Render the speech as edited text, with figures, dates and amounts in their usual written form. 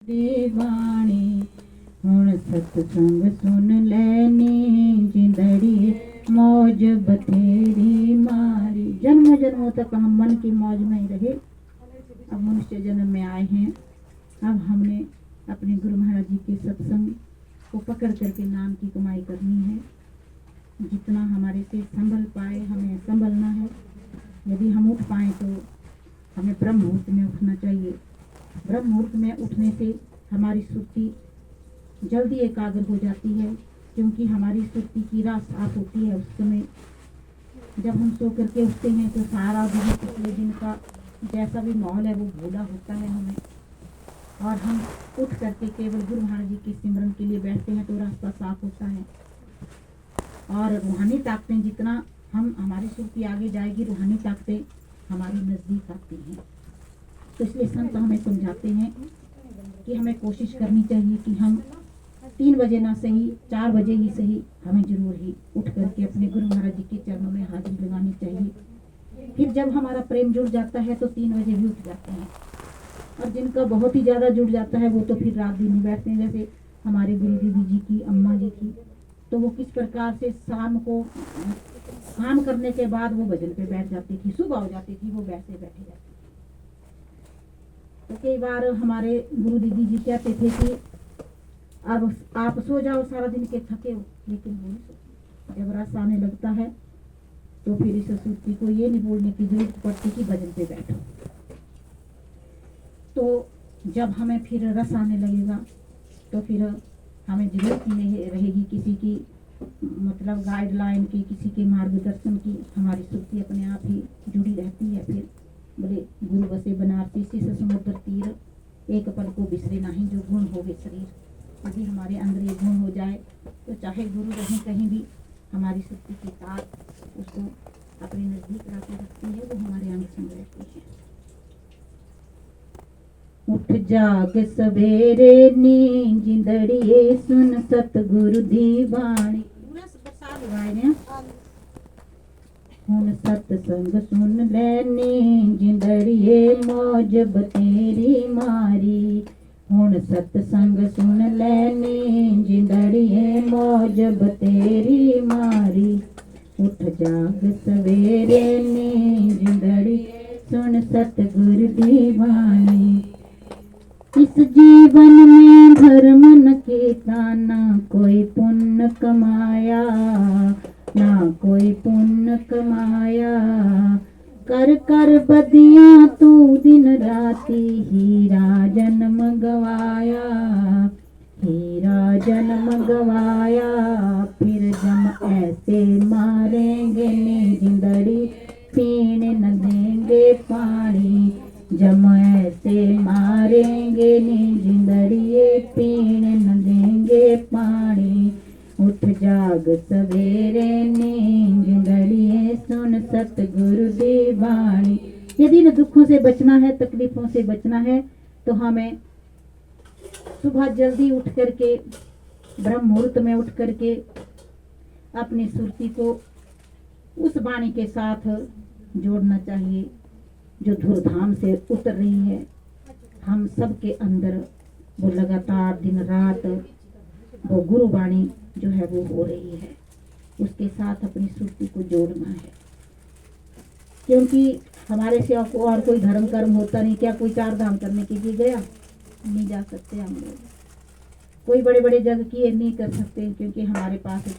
देवाणी हुण सत्संग सुन लेनी जिंदड़ी मौज बथेरी मारी। जन्म जन्मों तक हम मन की मौज में ही रहे। अब मनुष्य जन्म में आए हैं। अब हमने अपने गुरु महाराज जी के सत्संग को पकड़ करके नाम की कमाई करनी है। जितना हमारे से संभल पाए हमें संभलना है। यदि हम उठ पाए तो हमें ब्रह्म मुहूर्त में उठना चाहिए। ब्रह्म मुहूर्त में उठने से हमारी सुर्ती जल्दी एकाग्र हो जाती है, क्योंकि हमारी सुर्ती की राह साफ होती है। उस समय जब हम सो करके उठते हैं तो सारा दिन पिछले दिन का जैसा भी माहौल है वो भूला होता है हमें, और हम उठ करके केवल गुरु महाराज जी के सिमरन के लिए बैठते हैं तो रास्ता साफ होता है। और रूहानी ताकतें जितना हम हमारी सुर्ती आगे जाएगी, रूहानी ताकतें हमारी नज़दीक आती हैं। तो इसलिए संत हमें समझाते हैं कि हमें कोशिश करनी चाहिए कि हम 3 बजे ना सही 4 बजे ही सही हमें जरूर ही उठ करके अपने गुरु महाराज जी के चरणों में हाजिरी लगानी चाहिए। फिर जब हमारा प्रेम जुड़ जाता है तो 3 बजे भी उठ जाते हैं, और जिनका बहुत ही ज़्यादा जुड़ जाता है वो तो फिर रात दिन ही बैठते हैं। जैसे हमारे गुरु दीदी जी की अम्मा जी की, तो वो किस प्रकार से शाम को काम करने के बाद वो भजन पे बैठ जाती थी, सुबह हो जाती थी वो वैसे बैठे जाती थी। तो कई बार हमारे गुरु दीदी जी कहते थे कि अब आप सो जाओ, सारा दिन के थके हो, लेकिन वो नहीं सोते। जब रस आने लगता है तो फिर इस सुर्ती को ये नहीं बोलने की जरूरत पड़ती कि भजन पे बैठो। तो जब हमें फिर रस आने लगेगा तो फिर हमें जरूरत ही नहीं रहेगी किसी की मतलब गाइडलाइन की, किसी के मार्गदर्शन की। हमारी सुर्ती अपने आप ही जुड़ी रहती है। फिर बोले गुरु बसे बनारसी शीश समुद्र तीर, एक पल को बिसरे नहीं जो गुण होवे शरीर। यदि हमारे अंदर ये गुण हो जाए तो चाहे गुरु रहें कहीं भी, हमारी सुर्ती की तार उसको अपने नजदीक लाके रखती है, वो हमारे अंग संग रहती है। उठ जाग सवेरे नींद जिंदड़िए सुन सतगुरु दी वाणी। पूरा साल गाए हैं। हुण सत्संग सुन लेनी जिंदड़िए मौज बतेरी मारी। हुण सत्संग सुन लेनी जिंदड़िए मौज बतेरी मारी। उठ जाग सवेरे नींद जिंदड़िए सुन सतगुरु दी वाणी। इस जीवन में धर्म न कीता ना कोई पुण्य कमाया, ना कोई पुण्य कमाया। कर कर बदियां तू दिन राती हीरा जन्म गवाया, हीरा जन्म गवाया। फिर जम ऐसे मारेंगे नी जिंदड़ी पीने न देंगे पानी। जम ऐसे मारेंगे नी जिंदड़िए पीने न देंगे पानी। उठ जाग सवेरे नींद जिंदड़िए सुन सतगुरु दी वाणी। यदि न दुखों से बचना है, तकलीफों से बचना है, तो हमें सुबह जल्दी उठ करके ब्रह्म मुहूर्त में उठ करके अपनी सुर्ती को उस वाणी के साथ जोड़ना चाहिए जो धूमधाम से उतर रही है हम सब के अंदर। वो लगातार दिन रात वो गुरु वाणी जो है वो हो रही है, उसके साथ अपनी सुर्ती को जोड़ना है। क्योंकि हमारे से और कोई धर्म कर्म होता नहीं। क्या कोई 4 धाम करने के लिए गया? नहीं जा सकते हम लोग। कोई बड़े बड़े जग किए नहीं कर सकते, क्योंकि हमारे पास